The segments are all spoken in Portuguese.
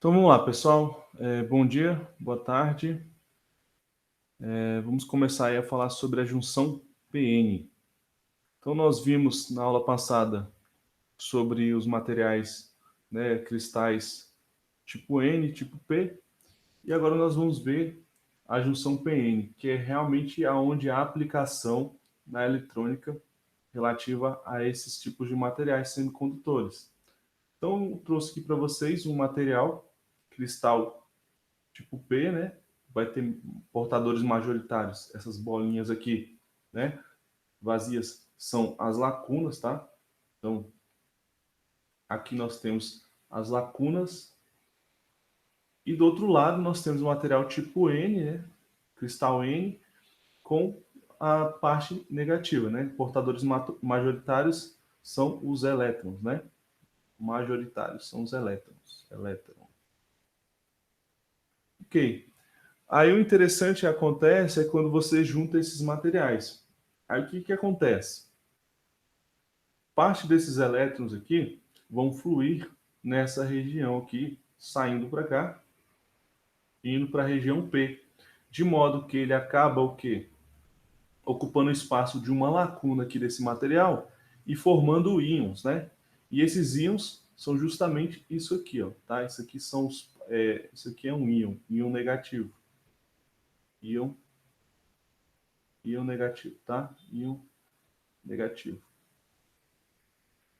Então vamos lá, pessoal. Bom dia, boa tarde. Vamos começar aí a falar sobre a junção PN. Então nós vimos na aula passada sobre os materiais, né, cristais tipo N, tipo P, e agora nós vamos ver a junção PN, que é realmente aonde a aplicação na eletrônica relativa a esses tipos de materiais semicondutores. Então eu trouxe aqui para vocês um material cristal tipo P, né? Vai ter portadores majoritários, essas bolinhas aqui, né? Vazias são as lacunas, tá? Então, aqui nós temos as lacunas e do outro lado nós temos o material tipo N, né? Cristal N, com a parte negativa, né? Portadores majoritários são os elétrons, né? Majoritários são os elétrons. Ok. Aí o interessante que acontece é quando você junta esses materiais. Aí o que acontece? Parte desses elétrons aqui vão fluir nessa região aqui, saindo para cá, indo para a região P, de modo que ele acaba o quê? Ocupando o espaço de uma lacuna aqui desse material e formando íons, né? E esses íons são justamente isso aqui, ó, tá? Isso aqui são isso aqui é um íon negativo. Íon negativo, tá? Íon negativo.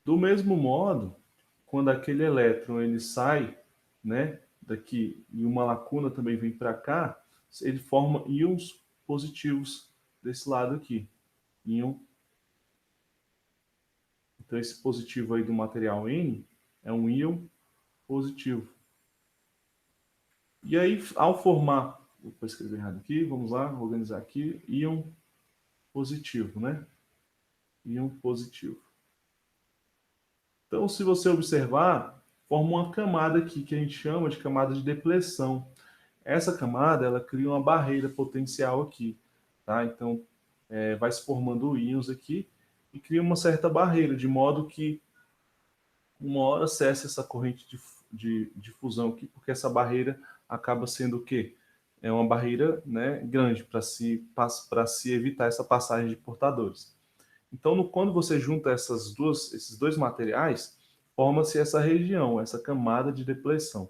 Do mesmo modo, quando aquele elétron ele sai, né, daqui e uma lacuna também vem para cá, ele forma íons positivos desse lado aqui. Íon. Então esse positivo aí do material N é um íon positivo. E aí, ao formar, vou escrever errado aqui, vamos lá, organizar aqui, íon positivo, né? Íon positivo. Então, se você observar, forma uma camada aqui que a gente chama de camada de depleção. Essa camada, ela cria uma barreira potencial aqui, tá? Então, vai se formando íons aqui e cria uma certa barreira, de modo que uma hora cessa essa corrente de fusão aqui, porque essa barreira acaba sendo o quê? É uma barreira, né, grande para se evitar essa passagem de portadores. Então, quando você junta esses dois materiais, forma-se essa região, essa camada de depleção.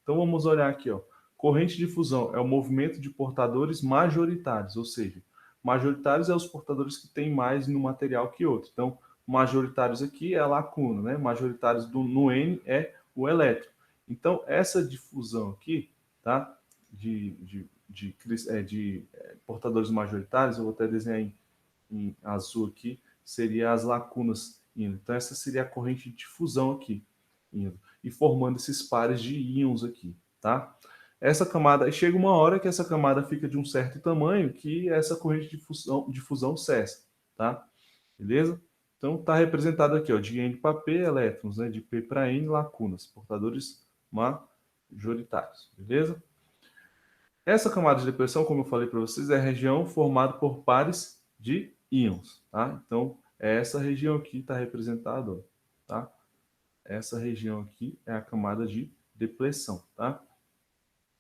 Então, vamos olhar aqui, ó. Corrente de fusão é o movimento de portadores majoritários, ou seja, majoritários é os portadores que têm mais no material que outro. Então, majoritários aqui é a lacuna, né? Majoritários no N é o elétron. Então, essa difusão aqui, tá? De portadores majoritários, eu vou até desenhar em azul aqui, seria as lacunas indo. Então, essa seria a corrente de difusão aqui, indo. E formando esses pares de íons aqui, tá? Essa camada, chega uma hora que essa camada fica de um certo tamanho que essa corrente de fusão cessa, tá? Beleza? Então, está representado aqui, ó, de N para P, elétrons, né? De P para N, lacunas, portadores majoritários, beleza? Essa camada de depressão, como eu falei para vocês, é a região formada por pares de íons, tá? Então, essa região aqui está representada, tá? Essa região aqui é a camada de depressão, tá?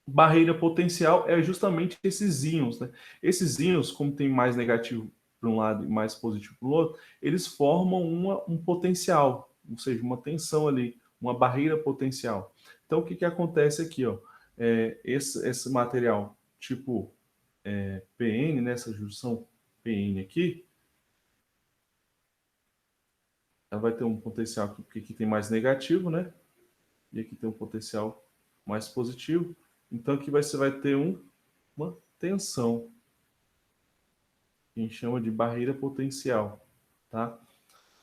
Barreira potencial é justamente esses íons, né? Esses íons, como tem mais negativo para um lado e mais positivo para o outro, eles formam um potencial, ou seja, uma tensão ali, uma barreira potencial. Então, o que acontece aqui, ó? Esse material tipo PN, nessa junção PN aqui, ela vai ter um potencial aqui, porque aqui tem mais negativo, né? E aqui tem um potencial mais positivo. Então aqui você vai ter uma tensão, que a gente chama de barreira potencial, tá?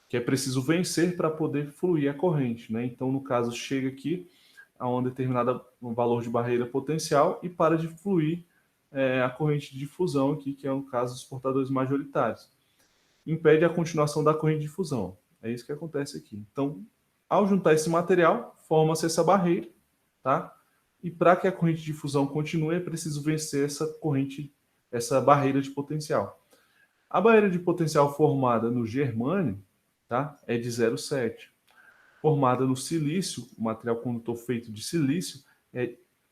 Que é preciso vencer para poder fluir a corrente, né? Então, no caso, chega aqui a um determinado valor de barreira potencial e para de fluir a corrente de difusão aqui, que é no caso dos portadores majoritários. Impede a continuação da corrente de difusão. É isso que acontece aqui. Então, ao juntar esse material, forma-se essa barreira, tá? E para que a corrente de difusão continue, é preciso vencer essa barreira de potencial. A barreira de potencial formada no germânio, tá? É de 0,7. Formada no silício, o material condutor feito de silício,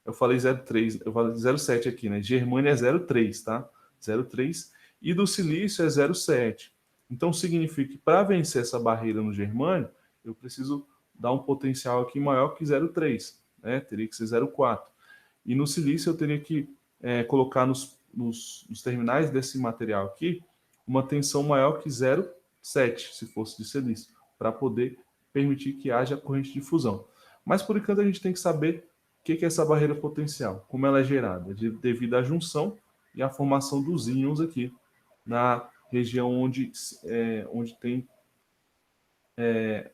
Eu falei 0,3, eu falei 0,7 aqui, né? Germânio é 0,3, tá? 0,3. E do silício é 0,7. Então, significa que para vencer essa barreira no germânio, eu preciso dar um potencial aqui maior que 0,3, né? Teria que ser 0,4. E no silício eu teria que colocar nos terminais desse material aqui uma tensão maior que 0,7, se fosse de silício, para poder permitir que haja corrente de fusão. Mas por enquanto a gente tem que saber o que é essa barreira potencial, como ela é gerada, devido à junção e à formação dos íons aqui na região onde tem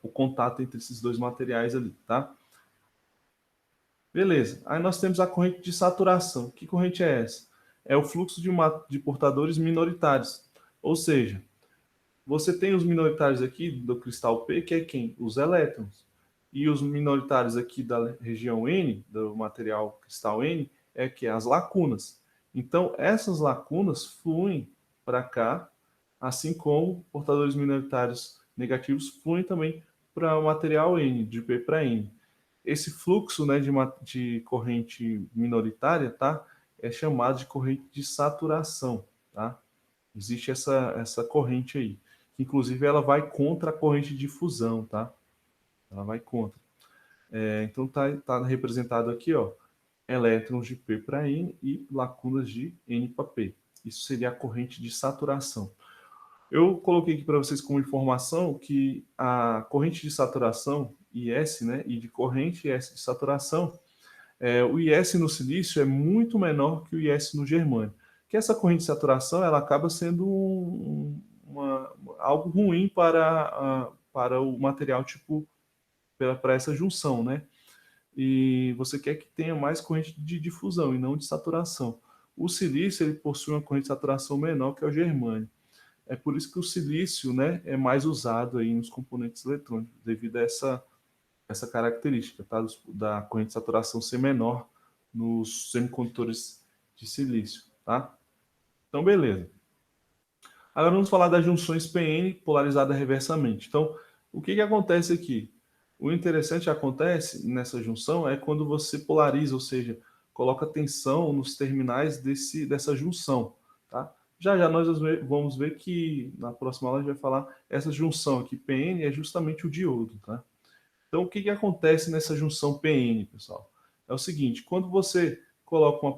o contato entre esses dois materiais ali, tá? Beleza. Aí nós temos a corrente de saturação. Que corrente é essa? É o fluxo de portadores minoritários. Ou seja, você tem os minoritários aqui do cristal P, que é quem? Os elétrons. E os minoritários aqui da região N, do material cristal N, é que? As lacunas. Então, essas lacunas fluem para cá, assim como portadores minoritários negativos fluem também para o material N, de P para N. Esse fluxo, né, de corrente minoritária, tá? É chamado de corrente de saturação, tá? Existe essa corrente aí, que inclusive ela vai contra a corrente de fusão, tá? Ela vai contra. Então tá representado aqui, ó, elétrons de P para N e lacunas de N para P. Isso seria a corrente de saturação. Eu coloquei aqui para vocês como informação que a corrente de saturação, IS, né, I de corrente e S de saturação, o IS no silício é muito menor que o IS no germânio. Que essa corrente de saturação ela acaba sendo algo ruim para o material, tipo, para essa junção, né? E você quer que tenha mais corrente de difusão e não de saturação. O silício ele possui uma corrente de saturação menor que o germânio. É por isso que o silício, né, é mais usado aí nos componentes eletrônicos, devido a essa característica, tá? Da corrente de saturação ser menor nos semicondutores de silício, tá? Então, beleza. Agora vamos falar das junções PN polarizada reversamente. Então, o que acontece aqui? O interessante que acontece nessa junção é quando você polariza, ou seja, coloca tensão nos terminais dessa junção, tá? Já já nós vamos ver que na próxima aula a gente vai falar essa junção aqui, PN, é justamente o diodo, tá? Então, o que acontece nessa junção PN, pessoal? É o seguinte, quando você coloca uma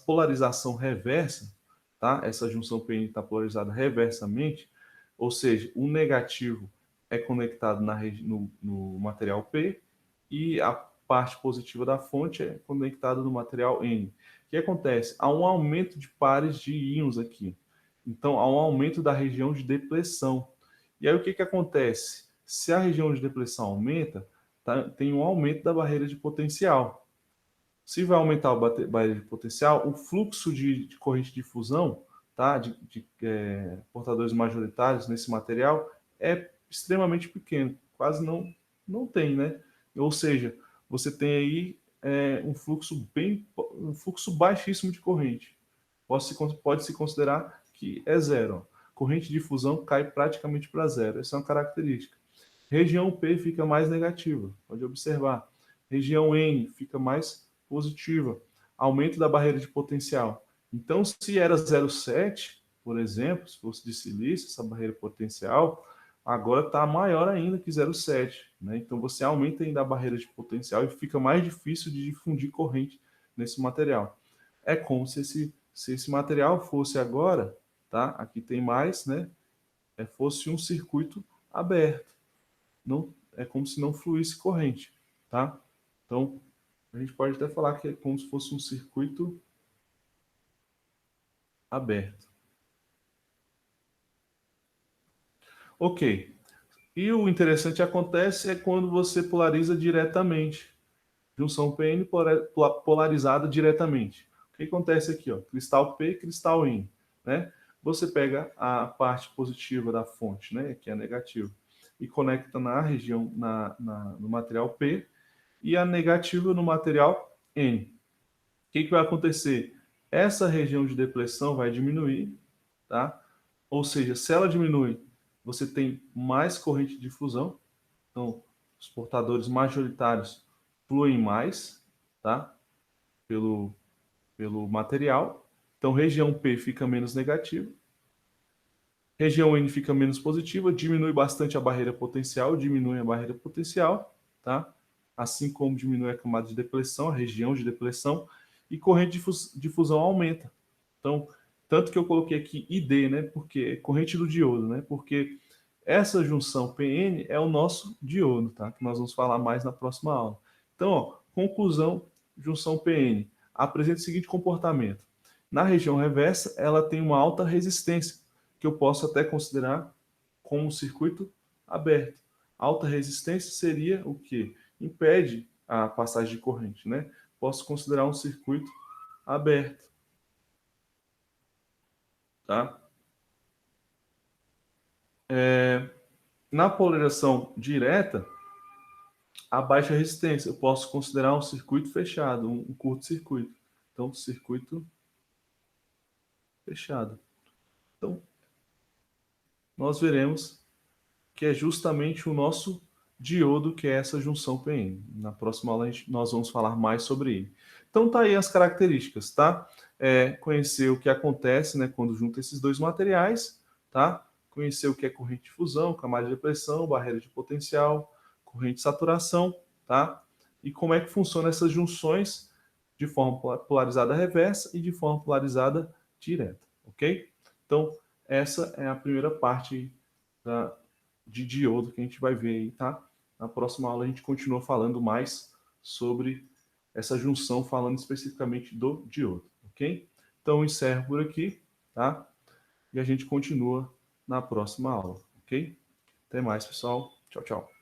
polarização reversa, tá? Essa junção PN está polarizada reversamente, ou seja, o negativo é conectado no material P e a parte positiva da fonte é conectada no material N. O que acontece? Há um aumento de pares de íons aqui. Então, há um aumento da região de depressão. E aí, o que acontece? Se a região de depressão aumenta, tá, tem um aumento da barreira de potencial. Se vai aumentar a barreira de potencial, o fluxo de corrente de fusão, tá, de portadores majoritários nesse material é extremamente pequeno, quase não tem, né? Ou seja, você tem aí um fluxo baixíssimo de corrente. Pode-se considerar que é zero. Corrente de fusão cai praticamente para zero. Essa é uma característica. Região P fica mais negativa, pode observar. Região N fica mais positiva. Aumento da barreira de potencial. Então, se era 0,7, por exemplo, se fosse de silício, essa barreira potencial, agora está maior ainda que 0,7. Né? Então, você aumenta ainda a barreira de potencial e fica mais difícil de difundir corrente nesse material. É como se esse material fosse agora, tá? Aqui tem mais, né? Fosse um circuito aberto. Não, é como se não fluísse corrente, tá? Então, a gente pode até falar que é como se fosse um circuito aberto. Ok. E o interessante acontece é quando você polariza diretamente. Junção PN polarizada diretamente. O que acontece aqui? Ó? Cristal P, cristal N. Né? Você pega a parte positiva da fonte, né, que é negativa, e conecta na região, no material P, e a negativa no material N. O que vai acontecer? Essa região de depressão vai diminuir, tá? Ou seja, se ela diminui, você tem mais corrente de difusão, então os portadores majoritários fluem mais, tá? pelo material. Então, região P fica menos negativa. Região N fica menos positiva, diminui bastante a barreira potencial, tá? Assim como diminui a camada de depressão, a região de depressão, e corrente de fusão aumenta. Então, tanto que eu coloquei aqui ID, né? Porque é corrente do diodo, né? Porque essa junção PN é o nosso diodo, tá? Que nós vamos falar mais na próxima aula. Então, ó, conclusão, junção PN apresenta o seguinte comportamento. Na região reversa, ela tem uma alta resistência, que eu posso até considerar como um circuito aberto. Alta resistência seria o que? Impede a passagem de corrente, né? Posso considerar um circuito aberto, tá? Na polarização direta, a baixa resistência, eu posso considerar um circuito fechado, um curto-circuito. Então, circuito fechado. Então, nós veremos que é justamente o nosso diodo que é essa junção PN. Na próxima aula nós vamos falar mais sobre ele. Então tá aí as características, tá? Conhecer o que acontece, né, quando junta esses dois materiais, tá? Conhecer o que é corrente de fusão, camada de depressão, barreira de potencial, corrente de saturação, tá? E como é que funcionam essas junções de forma polarizada reversa e de forma polarizada direta, ok? Então, essa é a primeira parte de diodo que a gente vai ver aí, tá? Na próxima aula a gente continua falando mais sobre essa junção, falando especificamente do diodo, ok? Então eu encerro por aqui, tá? E a gente continua na próxima aula, ok? Até mais, pessoal. Tchau, tchau.